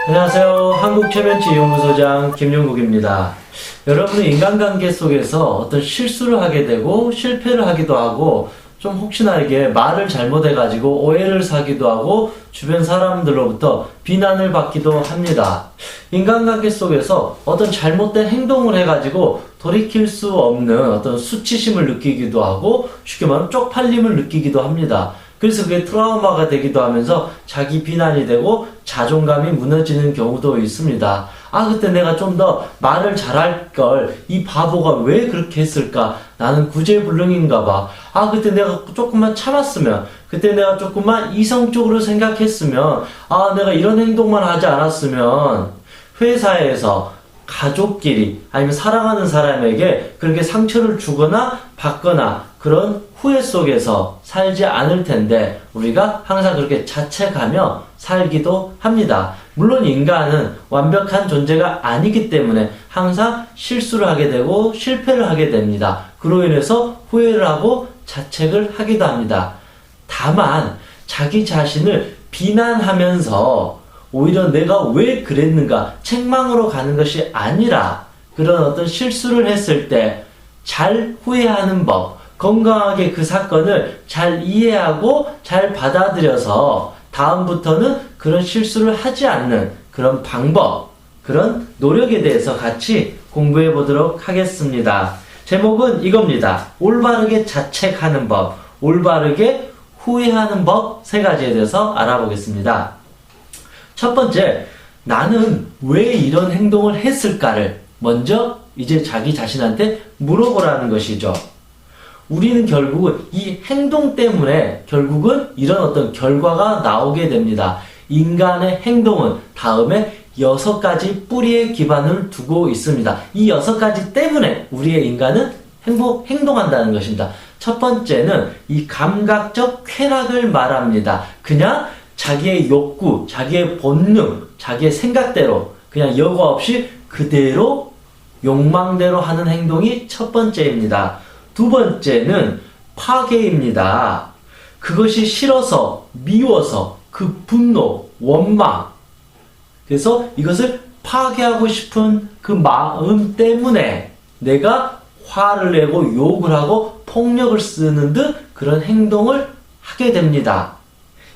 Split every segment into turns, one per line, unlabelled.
안녕하세요. 한국최면치연구소장 김용국입니다. 여러분은 인간관계 속에서 어떤 실수를 하게 되고 실패를 하기도 하고 좀 혹시나 이게 말을 잘못해가지고 오해를 사기도 하고 주변 사람들로부터 비난을 받기도 합니다. 인간관계 속에서 어떤 잘못된 행동을 해가지고 돌이킬 수 없는 어떤 수치심을 느끼기도 하고 쉽게 말하면 쪽팔림을 느끼기도 합니다. 그래서 그게 트라우마가 되기도 하면서 자기 비난이 되고 자존감이 무너지는 경우도 있습니다. 아, 그때 내가 좀 더 말을 잘할 걸, 이 바보가 왜 그렇게 했을까? 나는 구제불능인가 봐. 아, 그때 내가 조금만 참았으면, 그때 내가 조금만 이성적으로 생각했으면, 아, 내가 이런 행동만 하지 않았으면, 회사에서 가족끼리 아니면 사랑하는 사람에게 그렇게 상처를 주거나 받거나 그런 후회 속에서 살지 않을 텐데 우리가 항상 그렇게 자책하며 살기도 합니다. 물론 인간은 완벽한 존재가 아니기 때문에 항상 실수를 하게 되고 실패를 하게 됩니다. 그로 인해서 후회를 하고 자책을 하기도 합니다. 다만 자기 자신을 비난하면서 오히려 내가 왜 그랬는가 책망으로 가는 것이 아니라 그런 어떤 실수를 했을 때 잘 후회하는 법, 건강하게 그 사건을 잘 이해하고 잘 받아들여서 다음부터는 그런 실수를 하지 않는 그런 방법, 그런 노력에 대해서 같이 공부해 보도록 하겠습니다. 제목은 이겁니다. 올바르게 자책하는 법, 올바르게 후회하는 법 세 가지에 대해서 알아보겠습니다. 첫 번째, 나는 왜 이런 행동을 했을까를 먼저 이제 자기 자신한테 물어보라는 것이죠. 우리는 결국은 이 행동 때문에 결국은 이런 어떤 결과가 나오게 됩니다. 인간의 행동은 다음에 6가지 뿌리의 기반을 두고 있습니다. 이 6가지 때문에 우리의 인간은 행동한다는 것입니다. 첫 번째는 이 감각적 쾌락을 말합니다. 그냥 자기의 욕구, 자기의 본능, 자기의 생각대로 그냥 여과 없이 그대로 욕망대로 하는 행동이 첫 번째입니다. 두 번째는 파괴입니다. 그것이 싫어서, 미워서, 그 분노, 원망. 그래서 이것을 파괴하고 싶은 그 마음 때문에 내가 화를 내고 욕을 하고 폭력을 쓰는 듯 그런 행동을 하게 됩니다.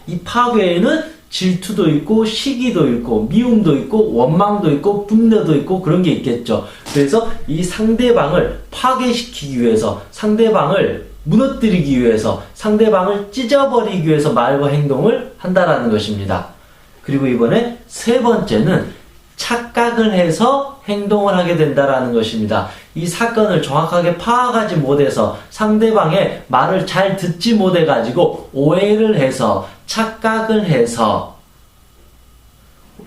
이 파괴에는 질투도 있고 시기도 있고 미움도 있고 원망도 있고 분노도 있고 그런 게 있겠죠. 그래서 이 상대방을 파괴시키기 위해서, 상대방을 무너뜨리기 위해서, 상대방을 찢어버리기 위해서 말과 행동을 한다라는 것입니다. 그리고 이번에 세 번째는 착각을 해서 행동을 하게 된다라는 것입니다. 이 사건을 정확하게 파악하지 못해서 상대방의 말을 잘 듣지 못해가지고 오해를 해서 착각을 해서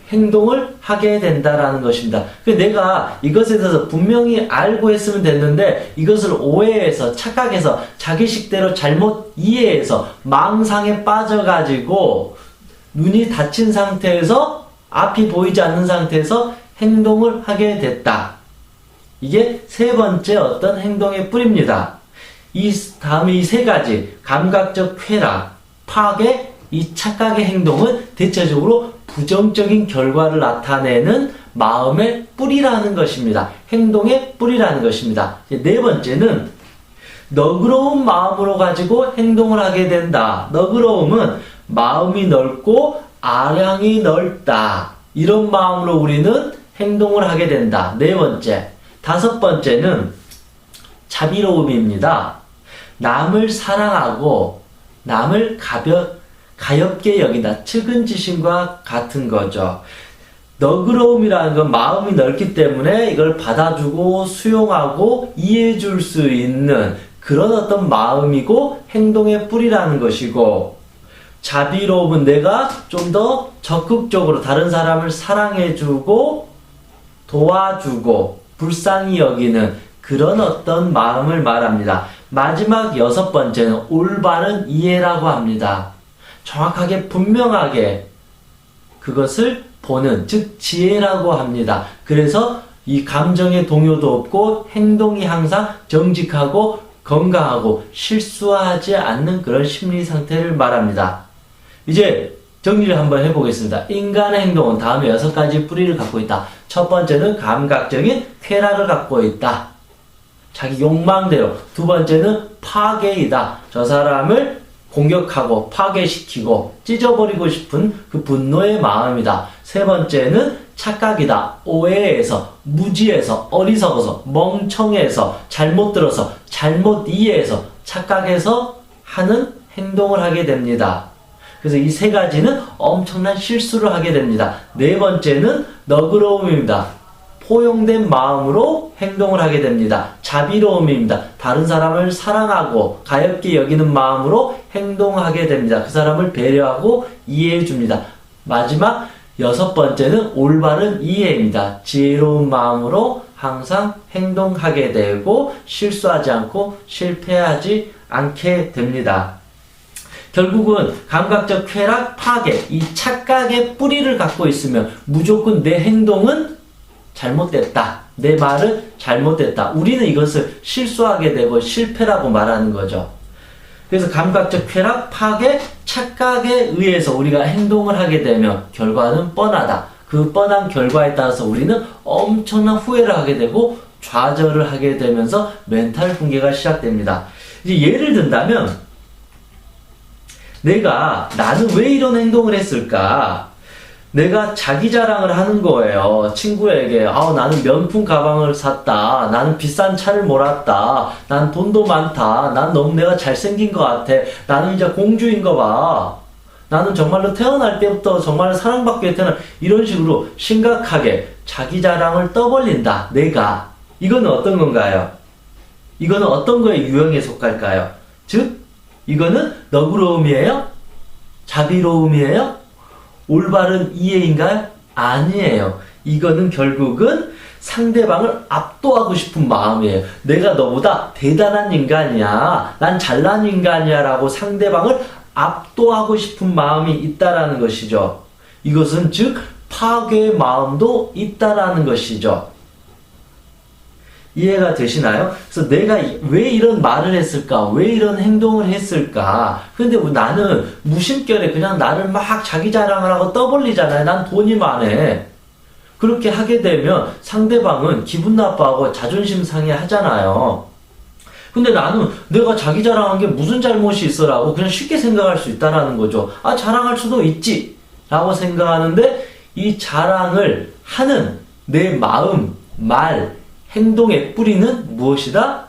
행동을 하게 된다라는 것입니다. 내가 이것에 대해서 분명히 알고 했으면 됐는데 이것을 오해해서 착각해서 자기식대로 잘못 이해해서 망상에 빠져가지고 눈이 닫힌 상태에서 앞이 보이지 않는 상태에서 행동을 하게 됐다. 이게 세 번째 어떤 행동의 뿌리입니다. 다음에 이 세 가지 감각적 쾌락, 파괴, 이 착각의 행동은 대체적으로 부정적인 결과를 나타내는 마음의 뿌리라는 것입니다. 행동의 뿌리라는 것입니다. 네 번째는 너그러운 마음으로 가지고 행동을 하게 된다. 너그러움은 마음이 넓고 아량이 넓다. 이런 마음으로 우리는 행동을 하게 된다. 네 번째. 다섯 번째는 자비로움입니다. 남을 사랑하고 남을 가엽게 여긴다. 측은지심과 같은 거죠. 너그러움이라는 건 마음이 넓기 때문에 이걸 받아주고 수용하고 이해해줄 수 있는 그런 어떤 마음이고 행동의 뿌리라는 것이고, 자비로움은 내가 좀 더 적극적으로 다른 사람을 사랑해주고 도와주고 불쌍히 여기는 그런 어떤 마음을 말합니다. 마지막 여섯 번째는 올바른 이해라고 합니다. 정확하게 분명하게 그것을 보는, 즉 지혜라고 합니다. 그래서 이 감정의 동요도 없고 행동이 항상 정직하고 건강하고 실수하지 않는 그런 심리 상태를 말합니다. 이제 정리를 한번 해보겠습니다. 인간의 행동은 다음에 6가지 뿌리를 갖고 있다. 첫 번째는 감각적인 쾌락을 갖고 있다. 자기 욕망대로. 두 번째는 파괴이다. 저 사람을 공격하고 파괴시키고 찢어버리고 싶은 그 분노의 마음이다. 세 번째는 착각이다. 오해해서, 무지해서, 어리석어서, 멍청해서, 잘못 들어서, 잘못 이해해서, 착각해서 하는 행동을 하게 됩니다. 그래서 이 세 가지는 엄청난 실수를 하게 됩니다. 네 번째는 너그러움입니다. 포용된 마음으로 행동을 하게 됩니다. 자비로움입니다. 다른 사람을 사랑하고 가엾게 여기는 마음으로 행동하게 됩니다. 그 사람을 배려하고 이해해 줍니다. 마지막 6번째는 올바른 이해입니다. 지혜로운 마음으로 항상 행동하게 되고 실수하지 않고 실패하지 않게 됩니다. 결국은 감각적 쾌락, 파괴, 이 착각의 뿌리를 갖고 있으면 무조건 내 행동은 잘못됐다. 내 말은 잘못됐다. 우리는 이것을 실수하게 되고 실패라고 말하는 거죠. 그래서 감각적 쾌락, 파괴, 착각에 의해서 우리가 행동을 하게 되면 결과는 뻔하다. 그 뻔한 결과에 따라서 우리는 엄청난 후회를 하게 되고 좌절을 하게 되면서 멘탈 붕괴가 시작됩니다. 이제 예를 든다면 나는 왜 이런 행동을 했을까? 내가 자기 자랑을 하는 거예요. 친구에게 나는 명품 가방을 샀다. 나는 비싼 차를 몰았다. 난 돈도 많다. 난 너무 내가 잘생긴 것 같아. 나는 이제 공주인 거 봐. 나는 정말로 태어날 때부터 정말 사랑받게 태어난 이런 식으로 심각하게 자기 자랑을 떠벌린다. 내가. 이거는 어떤 건가요? 이거는 어떤 거의 유형에 속할까요? 즉 이거는 너그러움이에요? 자비로움이에요? 올바른 이해인가요? 아니에요. 이거는 결국은 상대방을 압도하고 싶은 마음이에요. 내가 너보다 대단한 인간이야. 난 잘난 인간이야 라고 상대방을 압도하고 싶은 마음이 있다라는 것이죠. 이것은 즉 파괴의 마음도 있다라는 것이죠. 이해가 되시나요? 그래서 내가 왜 이런 말을 했을까? 왜 이런 행동을 했을까? 근데 나는 무심결에 그냥 나를 막 자기 자랑을 하고 떠벌리잖아요. 난 돈이 많아. 그렇게 하게 되면 상대방은 기분 나빠하고 자존심 상해 하잖아요. 근데 나는 내가 자기 자랑한 게 무슨 잘못이 있어라고 그냥 쉽게 생각할 수 있다라는 거죠. 자랑할 수도 있지. 라고 생각하는데 이 자랑을 하는 내 마음, 말, 행동의 뿌리는 무엇이다?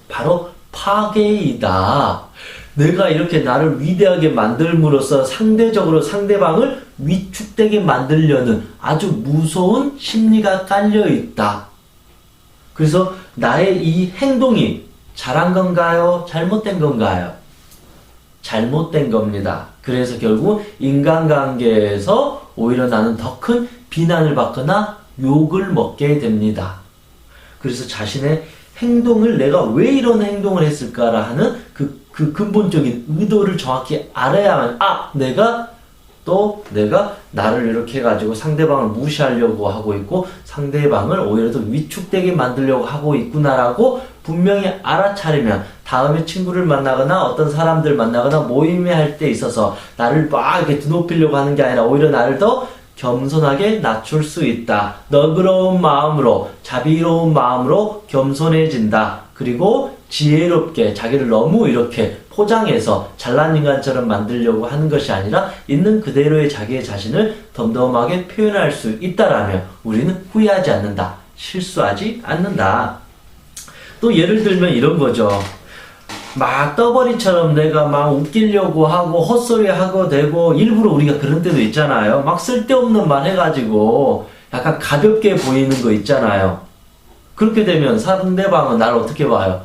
바로 파괴이다. 내가 이렇게 나를 위대하게 만들므로써 상대적으로 상대방을 위축되게 만들려는 아주 무서운 심리가 깔려있다. 그래서 나의 이 행동이 잘한 건가요? 잘못된 건가요? 잘못된 겁니다. 그래서 결국 인간관계에서 오히려 나는 더 큰 비난을 받거나 욕을 먹게 됩니다. 그래서 자신의 행동을 내가 왜 이런 행동을 했을까라 하는 그 근본적인 의도를 정확히 알아야만 내가 나를 이렇게 해가지고 상대방을 무시하려고 하고 있고 상대방을 오히려 더 위축되게 만들려고 하고 있구나라고 분명히 알아차리면 다음에 친구를 만나거나 어떤 사람들 만나거나 모임에 할 때 있어서 나를 막 이렇게 드높이려고 하는 게 아니라 오히려 나를 더 겸손하게 낮출 수 있다. 너그러운 마음으로, 자비로운 마음으로 겸손해진다. 그리고 지혜롭게 자기를 너무 이렇게 포장해서 잘난 인간처럼 만들려고 하는 것이 아니라 있는 그대로의 자기의 자신을 덤덤하게 표현할 수 있다라면 우리는 후회하지 않는다. 실수하지 않는다. 또 예를 들면 이런 거죠. 막 떠벌이처럼 내가 막 웃기려고 하고 헛소리 하고 되고 일부러 우리가 그런 때도 있잖아요. 막 쓸데없는 말 해가지고 약간 가볍게 보이는 거 있잖아요. 그렇게 되면 상대방은 나를 어떻게 봐요?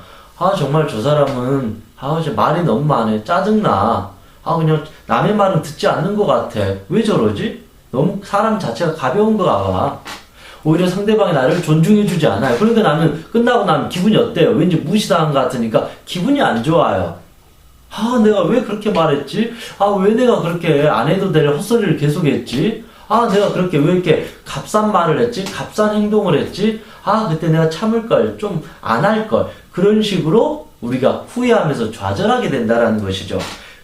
정말 저 사람은 이제 말이 너무 많네. 짜증나. 그냥 남의 말은 듣지 않는 것 같아. 왜 저러지? 너무 사람 자체가 가벼운 거 같아. 오히려 상대방이 나를 존중해주지 않아요. 그러니까 나는 끝나고 나면 기분이 어때요? 왠지 무시당한 것 같으니까 기분이 안 좋아요. 내가 왜 그렇게 말했지? 왜 내가 그렇게 안 해도 될 헛소리를 계속 했지? 내가 그렇게 왜 이렇게 값싼 말을 했지? 값싼 행동을 했지? 그때 내가 참을걸. 좀 안 할걸. 그런 식으로 우리가 후회하면서 좌절하게 된다는 것이죠.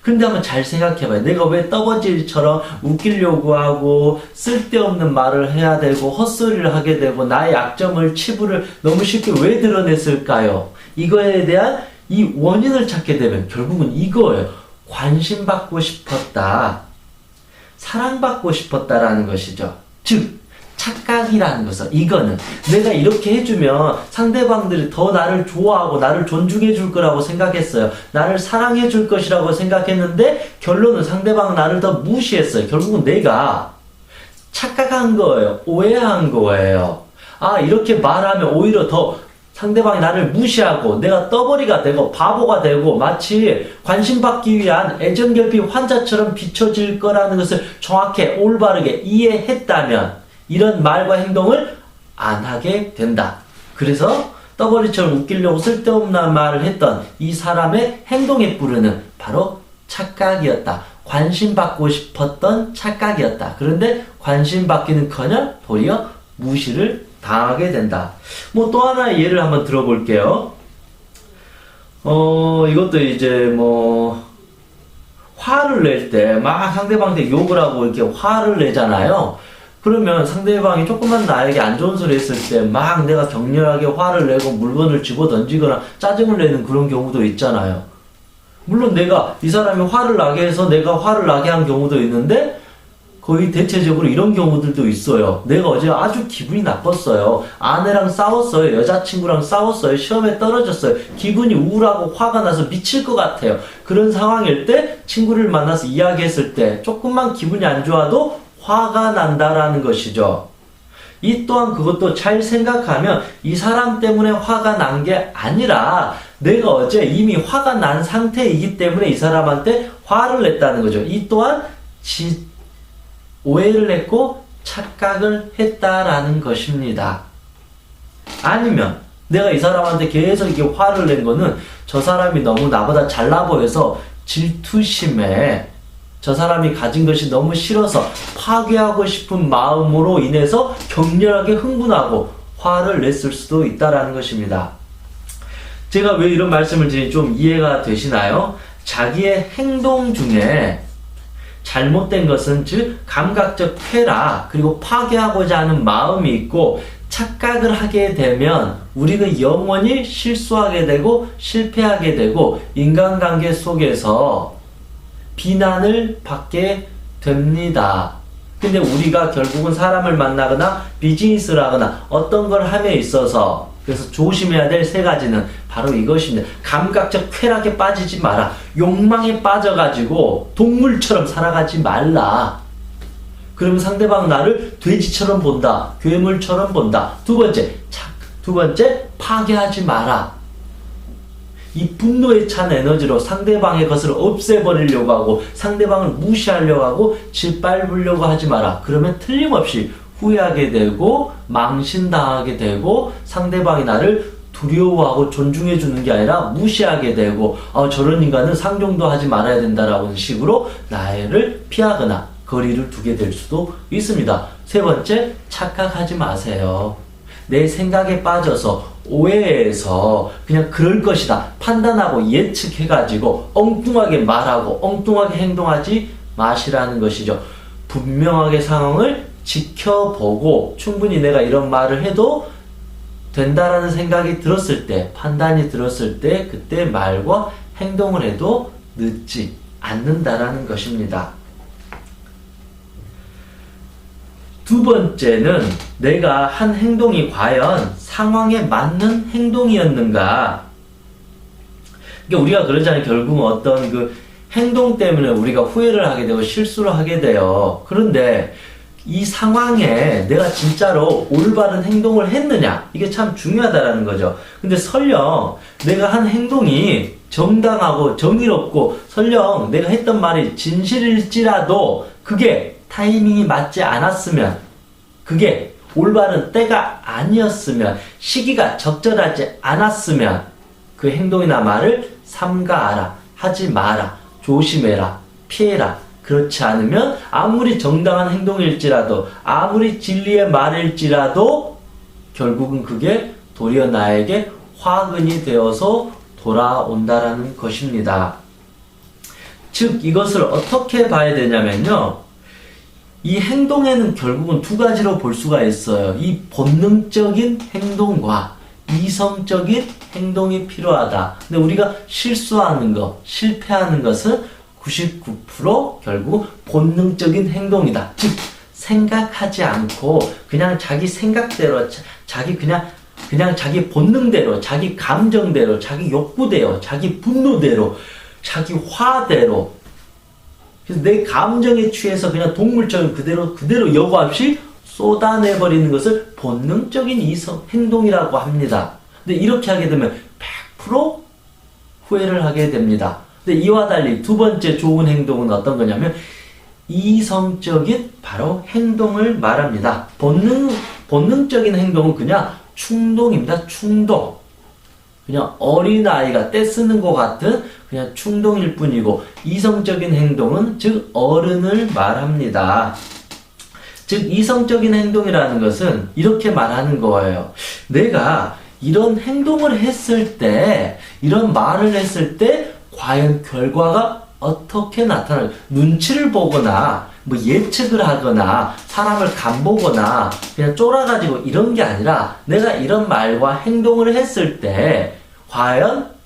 근데 한번 잘 생각해봐요. 내가 왜 떠번질처럼 웃기려고 하고 쓸데없는 말을 해야 되고 헛소리를 하게 되고 나의 약점을 치부를 너무 쉽게 왜 드러냈을까요? 이거에 대한 이 원인을 찾게 되면 결국은 이거예요. 관심받고 싶었다. 사랑받고 싶었다라는 것이죠. 즉 착각이라는 것은 이거는 내가 이렇게 해주면 상대방들이 더 나를 좋아하고 나를 존중해 줄 거라고 생각했어요. 나를 사랑해 줄 것이라고 생각했는데 결론은 상대방은 나를 더 무시했어요. 결국은 내가 착각한 거예요. 오해한 거예요. 아, 이렇게 말하면 오히려 더 상대방이 나를 무시하고 내가 떠벌이가 되고 바보가 되고 마치 관심받기 위한 애정결핍 환자처럼 비춰질 거라는 것을 정확히 올바르게 이해했다면 이런 말과 행동을 안 하게 된다. 그래서 떠벌이처럼 웃기려고 쓸데없는 말을 했던 이 사람의 행동의 뿌리는 바로 착각이었다. 관심받고 싶었던 착각이었다. 그런데 관심받기는커녕 도리어 무시를 당하게 된다. 뭐 또 하나의 예를 한번 들어볼게요. 이것도 이제 뭐 화를 낼 때 막 상대방한테 욕을 하고 이렇게 화를 내잖아요. 그러면 상대방이 조금만 나에게 안 좋은 소리 했을 때 막 내가 격렬하게 화를 내고 물건을 집어 던지거나 짜증을 내는 그런 경우도 있잖아요. 물론 내가 이 사람이 화를 나게 해서 내가 화를 나게 한 경우도 있는데 거의 대체적으로 이런 경우들도 있어요. 내가 어제 아주 기분이 나빴어요. 아내랑 싸웠어요. 여자친구랑 싸웠어요. 시험에 떨어졌어요. 기분이 우울하고 화가 나서 미칠 것 같아요. 그런 상황일 때 친구를 만나서 이야기했을 때 조금만 기분이 안 좋아도 화가 난다라는 것이죠. 이 또한 그것도 잘 생각하면 이 사람 때문에 화가 난 게 아니라 내가 어제 이미 화가 난 상태이기 때문에 이 사람한테 화를 냈다는 거죠. 이 또한 오해를 했고 착각을 했다라는 것입니다. 아니면 내가 이 사람한테 계속 이렇게 화를 낸 거는 저 사람이 너무 나보다 잘나 보여서 질투심에 저 사람이 가진 것이 너무 싫어서 파괴하고 싶은 마음으로 인해서 격렬하게 흥분하고 화를 냈을 수도 있다라는 것입니다. 제가 왜 이런 말씀을 드리니 좀 이해가 되시나요? 자기의 행동 중에 잘못된 것은 즉 감각적 쾌락 그리고 파괴하고자 하는 마음이 있고 착각을 하게 되면 우리는 영원히 실수하게 되고 실패하게 되고 인간관계 속에서 비난을 받게 됩니다. 근데 우리가 결국은 사람을 만나거나 비즈니스를 하거나 어떤 걸 함에 있어서 그래서 조심해야 될 세 가지는 바로 이것입니다. 감각적 쾌락에 빠지지 마라. 욕망에 빠져가지고 동물처럼 살아가지 말라. 그러면 상대방 나를 돼지처럼 본다. 괴물처럼 본다. 두 번째, 파괴하지 마라. 이 분노에 찬 에너지로 상대방의 것을 없애버리려고 하고 상대방을 무시하려고 하고 짓밟으려고 하지 마라. 그러면 틀림없이 후회하게 되고 망신당하게 되고 상대방이 나를 두려워하고 존중해 주는 게 아니라 무시하게 되고 저런 인간은 상종도 하지 말아야 된다라는 식으로 나를 피하거나 거리를 두게 될 수도 있습니다. 세 번째, 착각하지 마세요. 내 생각에 빠져서 오해해서 그냥 그럴 것이다 판단하고 예측해가지고 엉뚱하게 말하고 엉뚱하게 행동하지 마시라는 것이죠. 분명하게 상황을 지켜보고 충분히 내가 이런 말을 해도 된다라는 생각이 들었을 때, 판단이 들었을 때 그때 말과 행동을 해도 늦지 않는다라는 것입니다. 두 번째는 내가 한 행동이 과연 상황에 맞는 행동이었는가. 그러니까 우리가 그러잖아요. 결국은 어떤 그 행동 때문에 우리가 후회를 하게 되고 실수를 하게 돼요. 그런데 이 상황에 내가 진짜로 올바른 행동을 했느냐, 이게 참 중요하다라는 거죠. 근데 설령 내가 한 행동이 정당하고 정의롭고 설령 내가 했던 말이 진실일지라도 그게 타이밍이 맞지 않았으면, 그게 올바른 때가 아니었으면, 시기가 적절하지 않았으면 그 행동이나 말을 삼가하라, 하지 마라, 조심해라, 피해라. 그렇지 않으면 아무리 정당한 행동일지라도 아무리 진리의 말일지라도 결국은 그게 도리어 나에게 화근이 되어서 돌아온다라는 것입니다. 즉 이것을 어떻게 봐야 되냐면요. 이 행동에는 결국은 두 가지로 볼 수가 있어요. 이 본능적인 행동과 이성적인 행동이 필요하다. 근데 우리가 실수하는 것, 실패하는 것은 99% 결국 본능적인 행동이다. 즉 생각하지 않고 그냥 자기 생각대로, 그냥 자기 본능대로, 자기 감정대로, 자기 욕구대로, 자기 분노대로, 자기 화대로, 그래서 내 감정에 취해서 그냥 동물처럼 그대로 여과 없이 쏟아내버리는 것을 본능적인 이성 행동이라고 합니다. 근데 이렇게 하게 되면 100% 후회를 하게 됩니다. 근데 이와 달리 두 번째 좋은 행동은 어떤 거냐면 이성적인 바로 행동을 말합니다. 본능적인 행동은 그냥 충동입니다. 충동. 그냥 어린아이가 떼쓰는 것 같은 그냥 충동일 뿐이고, 이성적인 행동은 즉 어른을 말합니다. 즉 이성적인 행동이라는 것은 이렇게 말하는 거예요. 내가 이런 행동을 했을 때, 이런 말을 했을 때 과연 결과가 어떻게 나타날까? 눈치를 보거나 뭐 예측을 하거나 사람을 간보거나 그냥 쫄아가지고 이런 게 아니라, 내가 이런 말과 행동을 했을 때 과연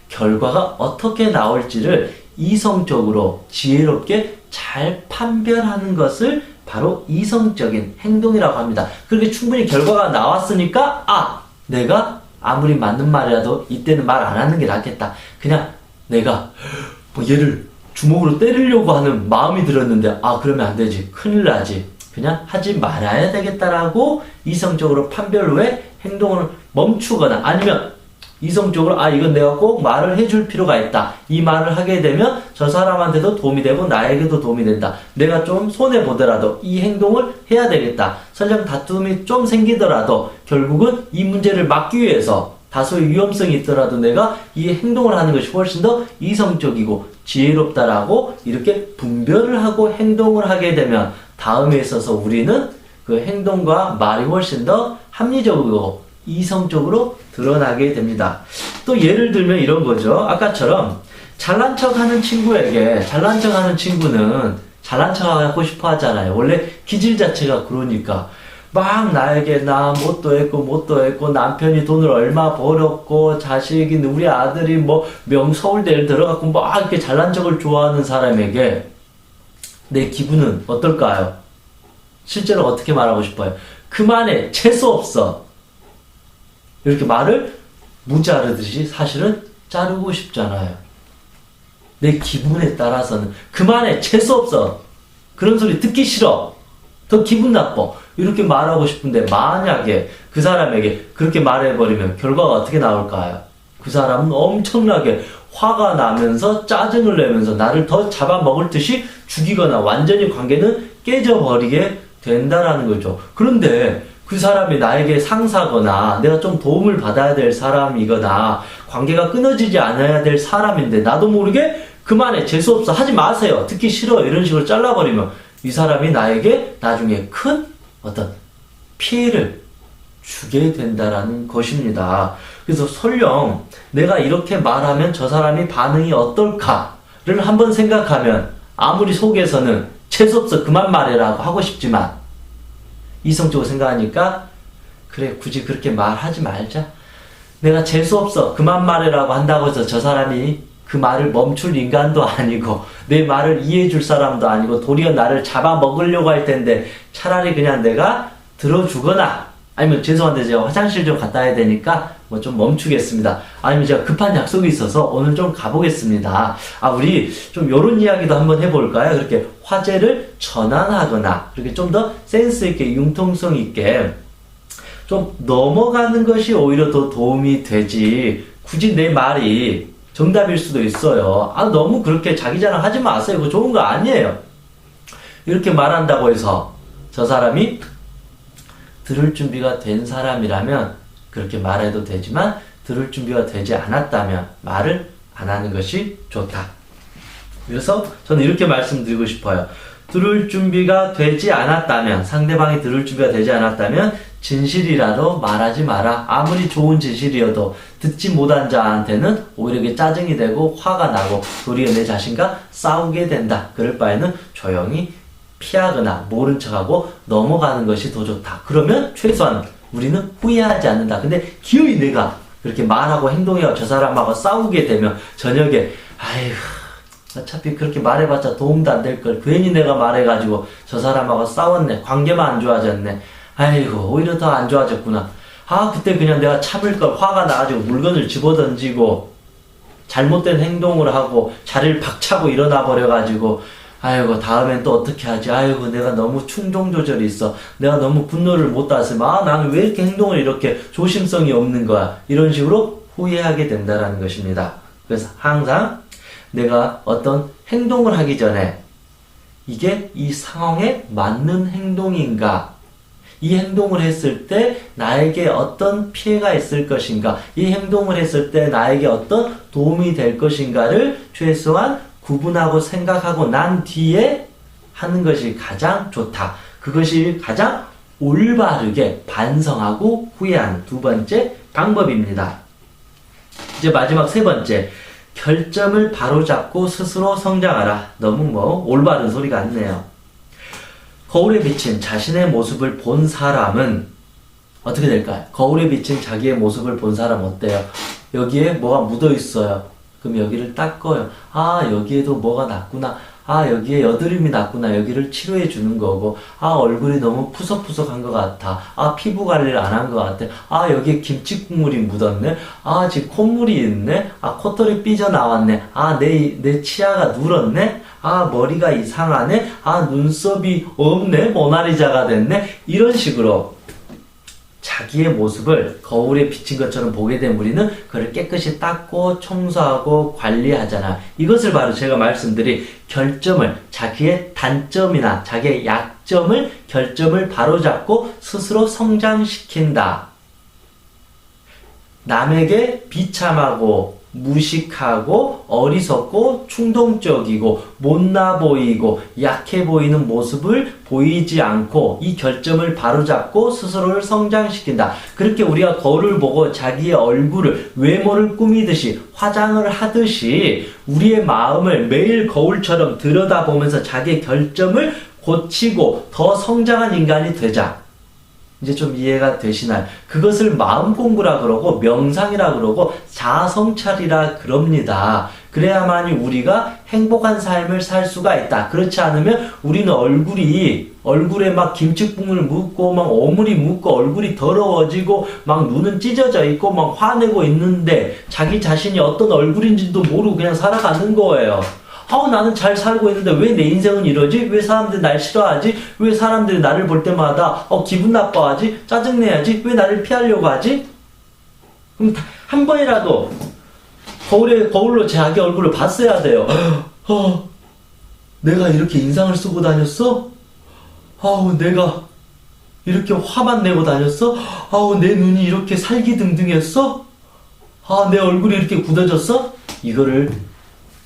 결과가 어떻게 나올지를 이성적으로 지혜롭게 잘 판별하는 것을 바로 이성적인 행동이라고 합니다. 그렇게 충분히 결과가 나왔으니까 내가 아무리 맞는 말이라도 이때는 말 안 하는 게 낫겠다. 그냥 내가 뭐 얘를 주먹으로 때리려고 하는 마음이 들었는데 그러면 안 되지. 큰일 나지. 그냥 하지 말아야 되겠다라고 이성적으로 판별 후에 행동을 멈추거나, 아니면 이성적으로 이건 내가 꼭 말을 해줄 필요가 있다. 이 말을 하게 되면 저 사람한테도 도움이 되고 나에게도 도움이 된다. 내가 좀 손해보더라도 이 행동을 해야 되겠다. 설령 다툼이 좀 생기더라도 결국은 이 문제를 막기 위해서 다소의 위험성이 있더라도 내가 이 행동을 하는 것이 훨씬 더 이성적이고 지혜롭다라고 이렇게 분별을 하고 행동을 하게 되면 다음에 있어서 우리는 그 행동과 말이 훨씬 더 합리적이고 이성적으로 드러나게 됩니다. 또 예를 들면 이런 거죠. 아까처럼 잘난 척하는 친구에게, 잘난 척하는 친구는 잘난 척하고 싶어 하잖아요. 원래 기질 자체가 그러니까. 막 나에게 나 뭣도 했고 남편이 돈을 얼마 벌었고 자식이, 우리 아들이 뭐 서울대를 들어갔고 막 이렇게 잘난 척을 좋아하는 사람에게 내 기분은 어떨까요? 실제로 어떻게 말하고 싶어요? 그만해, 재수 없어. 이렇게 말을 무자르듯이 사실은 자르고 싶잖아요. 내 기분에 따라서는 그만해, 재수 없어. 그런 소리 듣기 싫어. 더 기분 나빠. 이렇게 말하고 싶은데 만약에 그 사람에게 그렇게 말해버리면 결과가 어떻게 나올까요? 그 사람은 엄청나게 화가 나면서 짜증을 내면서 나를 더 잡아먹을 듯이 죽이거나 완전히 관계는 깨져버리게 된다라는 거죠. 그런데 그 사람이 나에게 상사거나 내가 좀 도움을 받아야 될 사람이거나 관계가 끊어지지 않아야 될 사람인데 나도 모르게 그만해, 재수없어, 하지 마세요, 듣기 싫어, 이런 식으로 잘라버리면 이 사람이 나에게 나중에 큰 어떤 피해를 주게 된다라는 것입니다. 그래서 설령 내가 이렇게 말하면 저 사람이 반응이 어떨까를 한번 생각하면 아무리 속에서는 재수없어, 그만 말해라고 하고 싶지만 이성적으로 생각하니까 그래, 굳이 그렇게 말하지 말자. 내가 재수없어, 그만 말해라고 한다고 해서 저 사람이 그 말을 멈출 인간도 아니고 내 말을 이해해줄 사람도 아니고 도리어 나를 잡아먹으려고 할 텐데 차라리 그냥 내가 들어주거나, 아니면 죄송한데 제가 화장실 좀 갔다 와야 되니까 뭐 좀 멈추겠습니다. 아니면 제가 급한 약속이 있어서 오늘 좀 가보겠습니다. 우리 좀 요런 이야기도 한번 해볼까요? 그렇게 화제를 전환하거나 그렇게 좀 더 센스 있게, 융통성 있게 좀 넘어가는 것이 오히려 더 도움이 되지, 굳이 내 말이 정답일 수도 있어요. 너무 그렇게 자기 자랑 하지 마세요. 그거 좋은 거 아니에요. 이렇게 말한다고 해서 저 사람이 들을 준비가 된 사람이라면 그렇게 말해도 되지만, 들을 준비가 되지 않았다면 말을 안 하는 것이 좋다. 그래서 저는 이렇게 말씀드리고 싶어요. 들을 준비가 되지 않았다면, 상대방이 들을 준비가 되지 않았다면 진실이라도 말하지 마라. 아무리 좋은 진실이어도 듣지 못한 자한테는 오히려 이게 짜증이 되고 화가 나고 도리어 내 자신과 싸우게 된다. 그럴 바에는 조용히 피하거나 모른 척하고 넘어가는 것이 더 좋다. 그러면 최소한 우리는 후회하지 않는다. 근데 기어이 내가 그렇게 말하고 행동해서 저 사람하고 싸우게 되면 저녁에 아이고 어차피 그렇게 말해봤자 도움도 안 될 걸 괜히 내가 말해가지고 저 사람하고 싸웠네. 관계만 안 좋아졌네. 아이고 오히려 더 안 좋아졌구나. 아 그때 그냥 내가 참을 걸 화가 나가지고 물건을 집어던지고 잘못된 행동을 하고 자리를 박차고 일어나 버려가지고 아이고 다음엔 또 어떻게 하지. 아이고 내가 너무 충동 조절이 있어. 내가 너무 분노를 못 다스리면 아 나는 왜 이렇게 행동을 이렇게 조심성이 없는 거야. 이런 식으로 후회하게 된다라는 것입니다. 그래서 항상 내가 어떤 행동을 하기 전에 이게 이 상황에 맞는 행동인가, 이 행동을 했을 때 나에게 어떤 피해가 있을 것인가, 이 행동을 했을 때 나에게 어떤 도움이 될 것인가를 최소한 구분하고 생각하고 난 뒤에 하는 것이 가장 좋다. 그것이 가장 올바르게 반성하고 후회하는 두 번째 방법입니다. 이제 마지막 세 번째, 결점을 바로잡고 스스로 성장하라. 너무 올바른 소리 같네요. 거울에 비친 자신의 모습을 본 사람은 어떻게 될까요? 거울에 비친 자기의 모습을 본 사람은 어때요? 여기에 뭐가 묻어 있어요. 그럼 여기를 닦아요. 아 여기에도 뭐가 났구나. 아 여기에 여드름이 났구나. 여기를 치료해 주는 거고, 아 얼굴이 너무 푸석푸석한 것 같아. 아 피부 관리를 안 한 것 같아. 아 여기에 김치 국물이 묻었네. 아 지금 콧물이 있네. 아 코털이 삐져나왔네. 아 내 치아가 누렇네. 아 머리가 이상하네. 아 눈썹이 없네. 모나리자가 됐네. 이런 식으로 자기의 모습을 거울에 비친 것처럼 보게 된 우리는 그를 깨끗이 닦고 청소하고 관리하잖아. 이것을 바로 제가 말씀드린 결점을, 자기의 단점이나 자기의 약점을, 결점을 바로잡고 스스로 성장시킨다. 남에게 비참하고 무식하고 어리석고 충동적이고 못나 보이고 약해 보이는 모습을 보이지 않고 이 결점을 바로잡고 스스로를 성장시킨다. 그렇게 우리가 거울을 보고 자기의 얼굴을, 외모를 꾸미듯이 화장을 하듯이 우리의 마음을 매일 거울처럼 들여다보면서 자기의 결점을 고치고 더 성장한 인간이 되자. 이제 좀 이해가 되시나요? 그것을 마음 공부라 그러고 명상이라 그러고 자아성찰이라 그럽니다. 그래야만이 우리가 행복한 삶을 살 수가 있다. 그렇지 않으면 우리는 얼굴에 막 김치국물 묻고 막 오물이 묻고 얼굴이 더러워지고 막 눈은 찢어져 있고 막 화내고 있는데 자기 자신이 어떤 얼굴인지도 모르고 그냥 살아가는 거예요. 나는 잘 살고 있는데 왜 내 인생은 이러지? 왜 사람들이 날 싫어하지? 왜 사람들이 나를 볼 때마다 기분 나빠하지? 짜증내야지? 왜 나를 피하려고 하지? 그럼 한 번이라도 거울로 자기 얼굴을 봤어야 돼요. 내가 이렇게 인상을 쓰고 다녔어? 내가 이렇게 화만 내고 다녔어? 내 눈이 이렇게 살기등등했어? 내 얼굴이 이렇게 굳어졌어? 이거를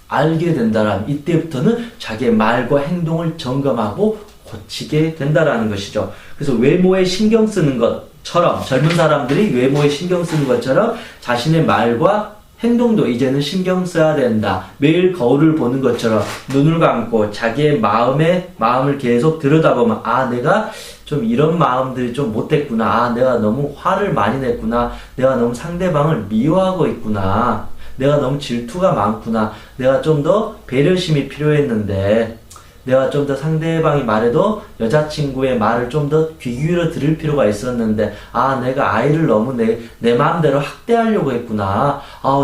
알게 된다면 이때부터는 자기의 말과 행동을 점검하고 고치게 된다라는 것이죠. 그래서 외모에 신경 쓰는 것처럼, 젊은 사람들이 외모에 신경 쓰는 것처럼 자신의 말과 행동도 이제는 신경 써야 된다. 매일 거울을 보는 것처럼 눈을 감고 자기의 마음을 계속 들여다보면 내가 좀 이런 마음들이 좀 못됐구나. 내가 너무 화를 많이 냈구나. 내가 너무 상대방을 미워하고 있구나. 내가 너무 질투가 많구나. 내가 좀 더 배려심이 필요했는데, 내가 좀 더 상대방이 말해도 여자친구의 말을 좀 더 귀 기울여 들을 필요가 있었는데, 내가 아이를 너무 내 마음대로 학대하려고 했구나.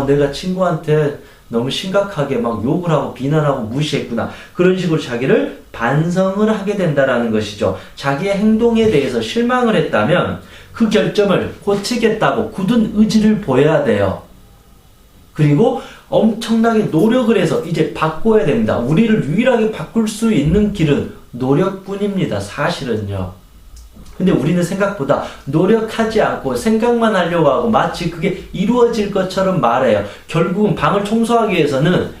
내가 친구한테 너무 심각하게 막 욕을 하고 비난하고 무시했구나. 그런 식으로 자기를 반성을 하게 된다라는 것이죠. 자기의 행동에 대해서 실망을 했다면 그 결점을 고치겠다고 굳은 의지를 보여야 돼요. 그리고 엄청나게 노력을 해서 이제 바꿔야 됩니다. 우리를 유일하게 바꿀 수 있는 길은 노력뿐입니다. 사실은요. 근데 우리는 생각보다 노력하지 않고 생각만 하려고 하고 마치 그게 이루어질 것처럼 말해요. 결국은 방을 청소하기 위해서는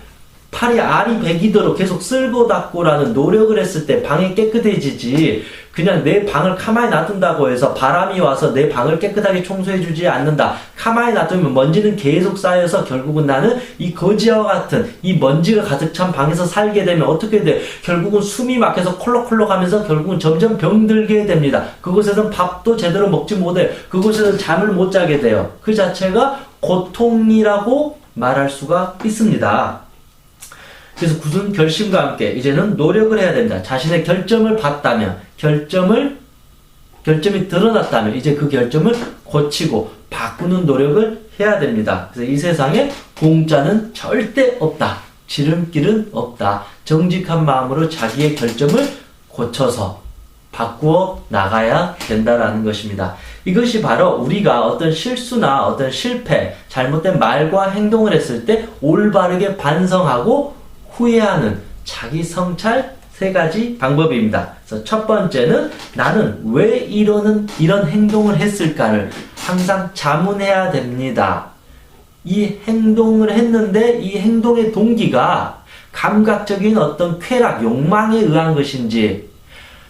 팔이 알이 배기도록 계속 쓸고 닦고라는 노력을 했을 때 방이 깨끗해지지, 그냥 내 방을 가만히 놔둔다고 해서 바람이 와서 내 방을 깨끗하게 청소해주지 않는다. 가만히 놔두면 먼지는 계속 쌓여서 결국은 나는 이 거지와 같은 이 먼지가 가득 찬 방에서 살게 되면 어떻게 돼? 결국은 숨이 막혀서 콜록콜록 하면서 결국은 점점 병들게 됩니다. 그곳에서는 밥도 제대로 먹지 못해. 그곳에서 잠을 못 자게 돼요. 그 자체가 고통이라고 말할 수가 있습니다. 그래서 굳은 결심과 함께 이제는 노력을 해야 됩니다. 자신의 결점을 봤다면, 결점이 드러났다면 이제 그 결점을 고치고 바꾸는 노력을 해야 됩니다. 그래서 이 세상에 공짜는 절대 없다. 지름길은 없다. 정직한 마음으로 자기의 결점을 고쳐서 바꾸어 나가야 된다라는 것입니다. 이것이 바로 우리가 어떤 실수나 어떤 실패, 잘못된 말과 행동을 했을 때 올바르게 반성하고 후회하는 자기 성찰 3가지 방법입니다. 그래서 첫 번째는 나는 왜 이런 행동을 했을까를 항상 자문해야 됩니다. 이 행동을 했는데 이 행동의 동기가 감각적인 어떤 쾌락, 욕망에 의한 것인지,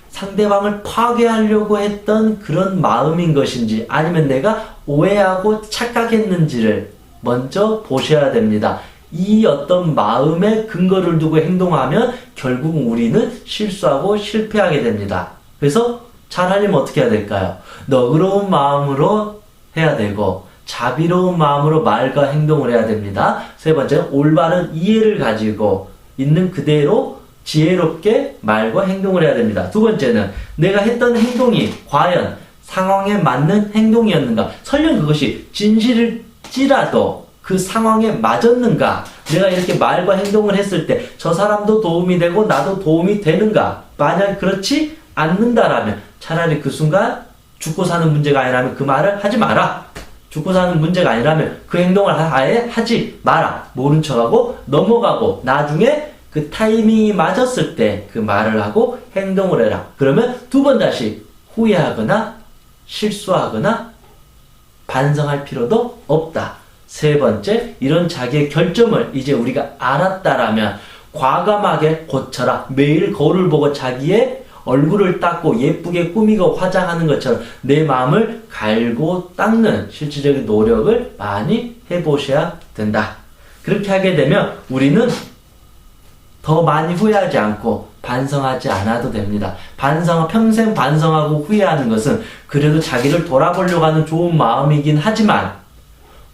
상대방을 파괴하려고 했던 그런 마음인 것인지, 아니면 내가 오해하고 착각했는지를 먼저 보셔야 됩니다. 이 어떤 마음의 근거를 두고 행동하면 결국 우리는 실수하고 실패하게 됩니다. 그래서 잘하려면 어떻게 해야 될까요? 너그러운 마음으로 해야 되고 자비로운 마음으로 말과 행동을 해야 됩니다. 세 번째는 올바른 이해를 가지고 있는 그대로 지혜롭게 말과 행동을 해야 됩니다. 두 번째는 내가 했던 행동이 과연 상황에 맞는 행동이었는가? 설령 그것이 진실일지라도 그 상황에 맞았는가? 내가 이렇게 말과 행동을 했을 때 저 사람도 도움이 되고 나도 도움이 되는가? 만약 그렇지 않는다라면 차라리 그 순간 죽고 사는 문제가 아니라면 그 말을 하지 마라. 죽고 사는 문제가 아니라면 그 행동을 아예 하지 마라. 모른 척하고 넘어가고 나중에 그 타이밍이 맞았을 때 그 말을 하고 행동을 해라. 그러면 두 번 다시 후회하거나 실수하거나 반성할 필요도 없다. 세 번째, 이런 자기의 결점을 이제 우리가 알았다라면 과감하게 고쳐라. 매일 거울을 보고 자기의 얼굴을 닦고 예쁘게 꾸미고 화장하는 것처럼 내 마음을 갈고 닦는 실질적인 노력을 많이 해보셔야 된다. 그렇게 하게 되면 우리는 더 많이 후회하지 않고 반성하지 않아도 됩니다. 평생 반성하고 후회하는 것은 그래도 자기를 돌아보려고 하는 좋은 마음이긴 하지만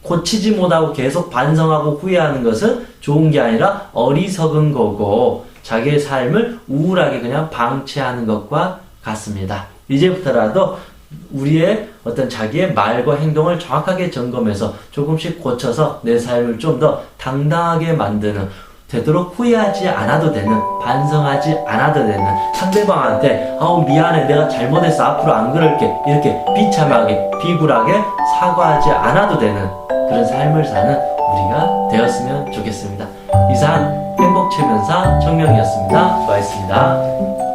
고치지 못하고 계속 반성하고 후회하는 것은 좋은 게 아니라 어리석은 거고 자기의 삶을 우울하게 그냥 방치하는 것과 같습니다. 이제부터라도 우리의 어떤 자기의 말과 행동을 정확하게 점검해서 조금씩 고쳐서 내 삶을 좀 더 당당하게 만드는, 되도록 후회하지 않아도 되는, 반성하지 않아도 되는, 상대방한테 미안해 내가 잘못했어 앞으로 안 그럴게 이렇게 비참하게 비굴하게 사과하지 않아도 되는 그런 삶을 사는 우리가 되었으면 좋겠습니다. 이상 행복체면사 청명이었습니다. 수고하셨습니다.